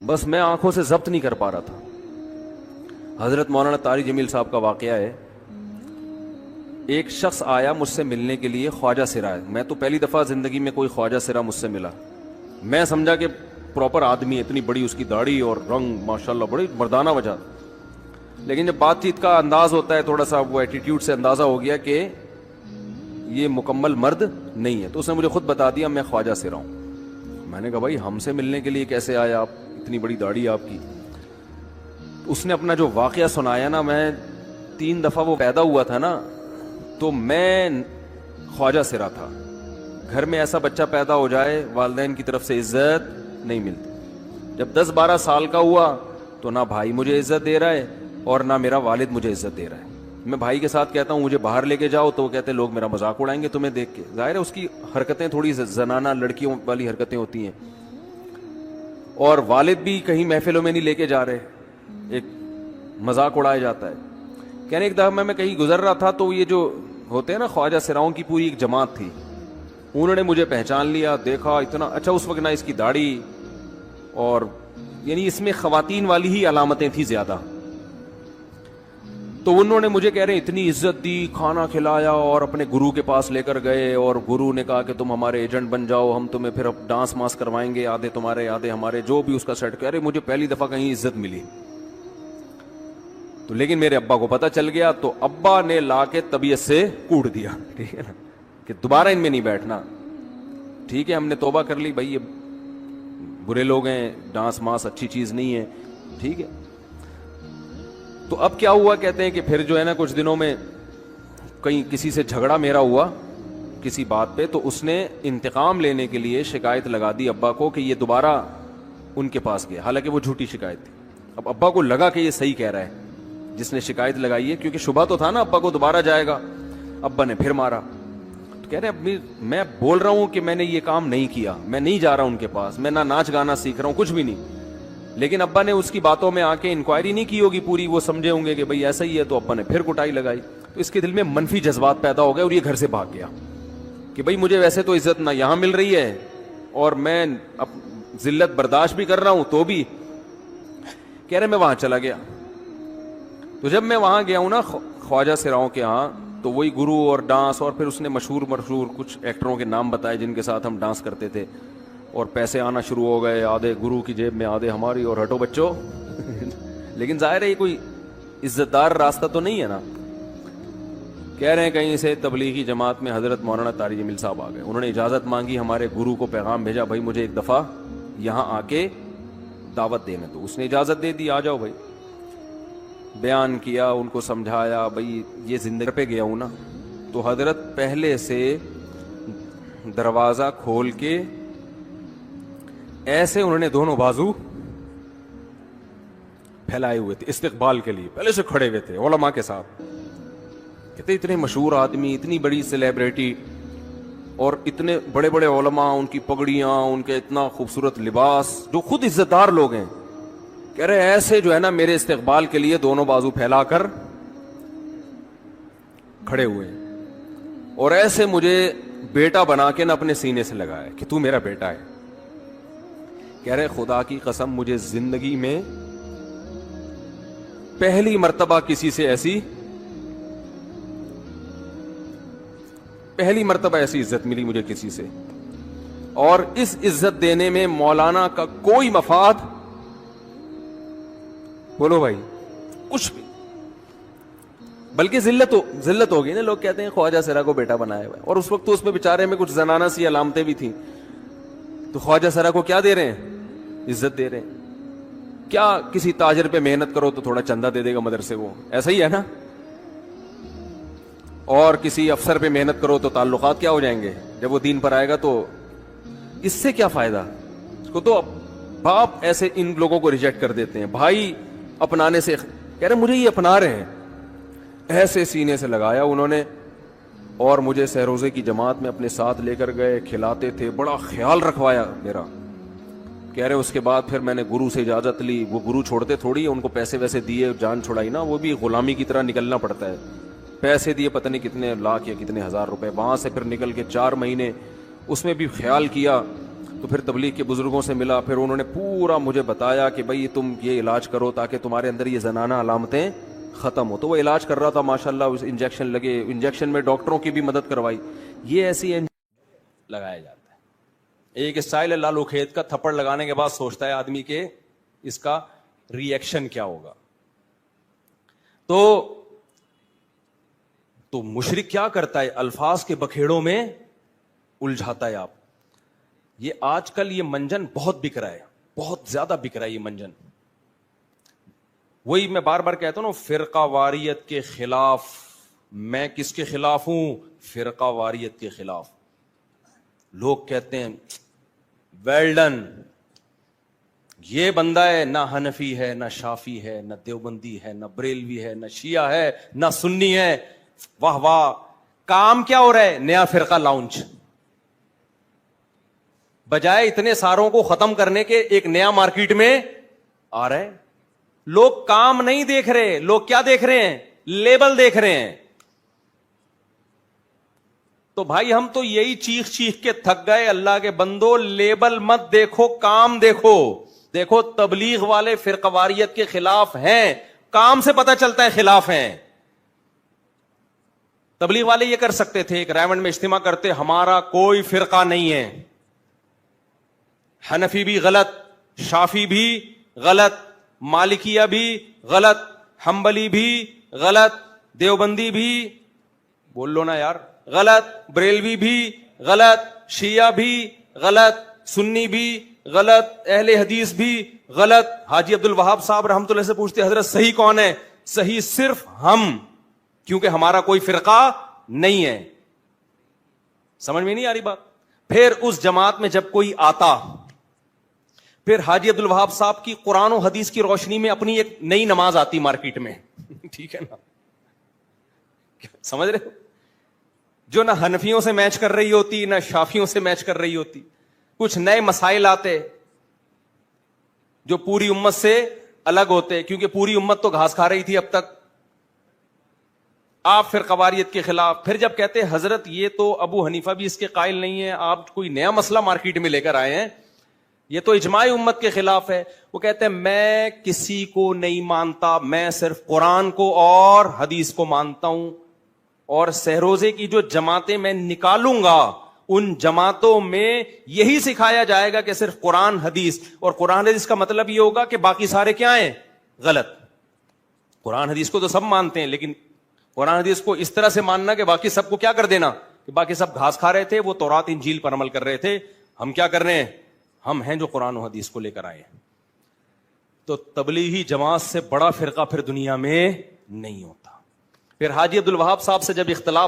بس میں آنکھوں سے ضبط نہیں کر پا رہا تھا. حضرت مولانا طارق جمیل صاحب کا واقعہ ہے. ایک شخص آیا مجھ سے ملنے کے لیے, خواجہ سرا ہے. میں تو پہلی دفعہ زندگی میں کوئی خواجہ سرا مجھ سے ملا. میں سمجھا کہ پراپر آدمی ہے, اتنی بڑی اس کی داڑھی اور رنگ ماشاءاللہ بڑی مردانہ وجہ. لیکن جب بات چیت کا انداز ہوتا ہے تھوڑا سا, وہ ایٹیٹیوڈ سے اندازہ ہو گیا کہ یہ مکمل مرد نہیں ہے. تو اس نے مجھے خود بتا دیا میں خواجہ سرا ہوں. میں نے کہا بھائی ہم سے ملنے کے لیے کیسے آئے آپ, اتنی بڑی داڑھی آپ کی. اس نے اپنا جو واقعہ سنایا نا, میں 3 دفعہ وہ پیدا ہوا تھا نا, تو میں خواجہ سرا تھا. گھر میں ایسا بچہ پیدا ہو جائے والدین کی طرف سے عزت نہیں ملتی. جب 10-12 سال کا ہوا تو نہ بھائی مجھے عزت دے رہا ہے اور نہ میرا والد مجھے عزت دے رہا ہے. میں بھائی کے ساتھ کہتا ہوں مجھے باہر لے کے جاؤ تو وہ کہتے ہیں لوگ میرا مذاق اڑائیں گے تمہیں دیکھ کے. ظاہر ہے اس کی حرکتیں تھوڑی زنانہ لڑکیوں والی حرکتیں ہوتی ہیں. اور والد بھی کہیں محفلوں میں نہیں لے کے جا رہے, ایک مذاق اڑایا جاتا ہے. کہنے ایک دفعہ میں کہیں گزر رہا تھا تو یہ جو ہوتے ہیں نا خواجہ سراؤں کی پوری ایک جماعت تھی, انہوں نے مجھے پہچان لیا, دیکھا اتنا اچھا. اس وقت نہ اس کی داڑھی, اور یعنی اس میں خواتین والی ہی علامتیں تھیں زیادہ. تو انہوں نے مجھے کہہ رہے ہیں اتنی عزت دی, کھانا کھلایا اور اپنے گرو کے پاس لے کر گئے, اور گرو نے کہا کہ تم ہمارے ایجنٹ بن جاؤ, ہم تمہیں پھر اب ڈانس ماس کروائیں گے, آدھے تمہارے آدھے ہمارے, جو بھی اس کا سیٹ. کہہ رہے مجھے پہلی دفعہ کہیں عزت ملی. تو لیکن میرے ابا کو پتا چل گیا, تو ابا نے لا کے طبیعت سے کوٹ دیا, ٹھیک ہے نا, کہ دوبارہ ان میں نہیں بیٹھنا. ٹھیک ہے ہم نے توبہ کر لی, بھائی یہ برے لوگ ہیں, ڈانس ماس اچھی چیز نہیں ہے, ٹھیک ہے. تو اب کیا ہوا, کہتے ہیں کہ پھر جو ہے نا کچھ دنوں میں کہیں کسی سے جھگڑا میرا ہوا کسی بات پہ, تو اس نے انتقام لینے کے لیے شکایت لگا دی ابا کو کہ یہ دوبارہ ان کے پاس گیا, حالانکہ وہ جھوٹی شکایت تھی. اب ابا کو لگا کہ یہ صحیح کہہ رہا ہے جس نے شکایت لگائی ہے, کیونکہ شبہ تو تھا نا ابا کو دوبارہ جائے گا. ابا نے پھر مارا. تو کہہ رہے میں بول رہا ہوں کہ میں نے یہ کام نہیں کیا, میں نہیں جا رہا ان کے پاس, میں نہ ناچ گانا سیکھ رہا ہوں, کچھ بھی نہیں. لیکن ابا نے اس کی باتوں میں آ کے انکوائری نہیں کی ہوگی پوری, وہ سمجھے ہوں گے کہ بھئی ایسا ہی ہے, تو ابا نے پھر کٹائی لگائی. تو اس کے دل میں منفی جذبات پیدا ہو گئے اور یہ گھر سے بھاگ گیا کہ بھئی مجھے ویسے تو عزت نہ یہاں مل رہی ہے اور میں ذلت برداشت بھی کر رہا ہوں, تو بھی کہہ رہے میں وہاں چلا گیا. تو جب میں وہاں گیا ہوں نا خواجہ سراؤں کے ہاں, تو وہی گرو اور ڈانس, اور پھر اس نے مشہور کچھ ایکٹروں کے نام بتائے جن کے ساتھ ہم ڈانس کرتے تھے, اور پیسے آنا شروع ہو گئے, آدھے گرو کی جیب میں آدھے ہماری, اور ہٹو بچوں. لیکن ظاہر ہے یہ کوئی عزت دار راستہ تو نہیں ہے نا. کہہ رہے ہیں کہیں سے تبلیغی جماعت میں حضرت مولانا طارق جمیل صاحب آ گئے, انہوں نے اجازت مانگی, ہمارے گرو کو پیغام بھیجا بھائی مجھے ایک دفعہ یہاں آ کے دعوت دینے. تو اس نے اجازت دے دی, آ جاؤ بھائی. بیان کیا, ان کو سمجھایا بھائی یہ زندگی پہ گیا ہوں نا. تو حضرت پہلے سے دروازہ کھول کے ایسے انہوں نے دونوں بازو پھیلائے ہوئے تھے استقبال کے لیے, پہلے سے کھڑے ہوئے تھے علماء کے ساتھ. کہتے اتنے مشہور آدمی, اتنی بڑی سیلیبریٹی, اور اتنے بڑے بڑے علماء, ان کی پگڑیاں, ان کے اتنا خوبصورت لباس, جو خود عزت دار لوگ ہیں. کہہ رہے ایسے جو ہے نا میرے استقبال کے لیے دونوں بازو پھیلا کر کھڑے ہوئے, اور ایسے مجھے بیٹا بنا کے نہ اپنے سینے سے لگایا کہ تو میرا بیٹا ہے. کہہ رہے خدا کی قسم مجھے زندگی میں پہلی مرتبہ کسی سے پہلی مرتبہ ایسی عزت ملی مجھے کسی سے, اور اس عزت دینے میں مولانا کا کوئی مفاد, بولو بھائی, کچھ بھی, بلکہ ذلت ہوگی نا. لوگ کہتے ہیں خواجہ سرا کو بیٹا بنایا ہوا ہے, اور اس وقت تو اس میں بیچارے میں کچھ زنانہ سی علامتیں بھی تھیں. تو خواجہ سرا کو کیا دے رہے ہیں, عزت دے رہے ہیں. کیا کسی تاجر پہ محنت کرو تو تھوڑا چندہ دے دے گا مدرسے, وہ ایسا ہی ہے نا. اور کسی افسر پہ محنت کرو تو تعلقات کیا ہو جائیں گے, جب وہ دین پر آئے گا تو اس سے کیا فائدہ. اس کو تو باپ ایسے ان لوگوں کو ریجیکٹ کر دیتے ہیں, بھائی اپنانے سے. کہہ رہے مجھے یہ اپنا رہے ہیں, ایسے سینے سے لگایا انہوں نے, اور مجھے سہروزے کی جماعت میں اپنے ساتھ لے کر گئے, کھلاتے تھے, بڑا خیال رکھوایا میرا. کہہ رہے اس کے بعد پھر میں نے گرو سے اجازت لی. وہ گرو چھوڑتے تھوڑی, ان کو پیسے ویسے دیے, جان چھڑائی نا, وہ بھی غلامی کی طرح نکلنا پڑتا ہے. پیسے دیے پتہ نہیں کتنے لاکھ یا کتنے ہزار روپے, وہاں سے پھر نکل کے 4 مہینے اس میں بھی خیال کیا. تو پھر تبلیغ کے بزرگوں سے ملا, پھر انہوں نے پورا مجھے بتایا کہ بھائی تم یہ علاج کرو تاکہ تمہارے اندر یہ زنانہ علامتیں ختم ہو. تو وہ علاج کر رہا تھا ماشاءاللہ, انجیکشن لگے, انجیکشن میں ڈاکٹروں کی بھی مدد کروائی. یہ ایسی لگایا جاتا ہے. ایک اسٹائل ہے لالو کھیت کا, تھپڑ لگانے کے بعد سوچتا ہے آدمی کہ اس کا ری ایکشن کیا ہوگا. تو مشرک کیا کرتا ہے, الفاظ کے بکھیڑوں میں الجھاتا ہے. آپ یہ آج کل یہ منجن بہت بک رہا ہے, بہت زیادہ بک رہا ہے یہ منجن. وہی میں بار بار کہتا ہوں نا, فرقہ واریت کے خلاف. میں کس کے خلاف ہوں؟ فرقہ واریت کے خلاف. لوگ کہتے ہیں ویل ڈن, یہ بندہ ہے نہ حنفی ہے نہ شافی ہے نہ دیوبندی ہے نہ بریلوی ہے نہ شیعہ ہے نہ سنی ہے, واہ واہ. کام کیا ہو رہا ہے؟ نیا فرقہ لانچ. بجائے اتنے ساروں کو ختم کرنے کے ایک نیا مارکیٹ میں آ رہا ہے. لوگ کام نہیں دیکھ رہے, لوگ کیا دیکھ رہے ہیں؟ لیبل دیکھ رہے ہیں. تو بھائی ہم تو یہی چیخ چیخ کے تھک گئے, اللہ کے بندو لیبل مت دیکھو, کام دیکھو. دیکھو تبلیغ والے فرقہ واریت کے خلاف ہیں, کام سے پتہ چلتا ہے خلاف ہیں. تبلیغ والے یہ کر سکتے تھے, ایک رائمنڈ میں اجتماع کرتے, ہمارا کوئی فرقہ نہیں ہے, حنفی بھی غلط, شافی بھی غلط, مالکیہ بھی غلط, حنبلی بھی غلط, دیوبندی بھی بول لو نا یار غلط, بریلوی بھی غلط, شیعہ بھی غلط, سنی بھی غلط, اہل حدیث بھی غلط. حاجی عبد الوہاب صاحب رحمۃ اللہ سے پوچھتے, حضرت صحیح کون ہے؟ صحیح صرف ہم, کیونکہ ہمارا کوئی فرقہ نہیں ہے. سمجھ میں نہیں آ رہی بات؟ پھر اس جماعت میں جب کوئی آتا, پھر حاجی عبد الوہاب صاحب کی قرآن و حدیث کی روشنی میں اپنی ایک نئی نماز آتی مارکیٹ میں. ٹھیک ہے نا, سمجھ رہے ہو؟ جو نہ حنفیوں سے میچ کر رہی ہوتی نہ شافیوں سے میچ کر رہی ہوتی. کچھ نئے مسائل آتے جو پوری امت سے الگ ہوتے, کیونکہ پوری امت تو گھاس کھا رہی تھی اب تک. آپ فرقہ واریت کے خلاف. پھر جب کہتے حضرت یہ تو ابو حنیفہ بھی اس کے قائل نہیں ہے, آپ کوئی نیا مسئلہ مارکیٹ میں لے کر آئے ہیں, یہ تو اجماع امت کے خلاف ہے. وہ کہتے ہیں میں کسی کو نہیں مانتا, میں صرف قرآن کو اور حدیث کو مانتا ہوں, اور سہروزے کی جو جماعتیں میں نکالوں گا ان جماعتوں میں یہی سکھایا جائے گا کہ صرف قرآن حدیث, اور قرآن حدیث کا مطلب یہ ہوگا کہ باقی سارے کیا ہیں؟ غلط. قرآن حدیث کو تو سب مانتے ہیں, لیکن قرآن حدیث کو اس طرح سے ماننا کہ باقی سب کو کیا کر دینا, کہ باقی سب گھاس کھا رہے تھے, وہ تورات انجیل پر عمل کر رہے تھے, ہم کیا کر رہے ہیں؟ ہم ہیں جو قرآن و حدیث کو لے کر آئے. تو تبلیغی جماعت سے بڑا فرقہ پھر دنیا میں نہیں ہوتا. پھر حاجی عبد الوہاب صاحب سے جب اختلاف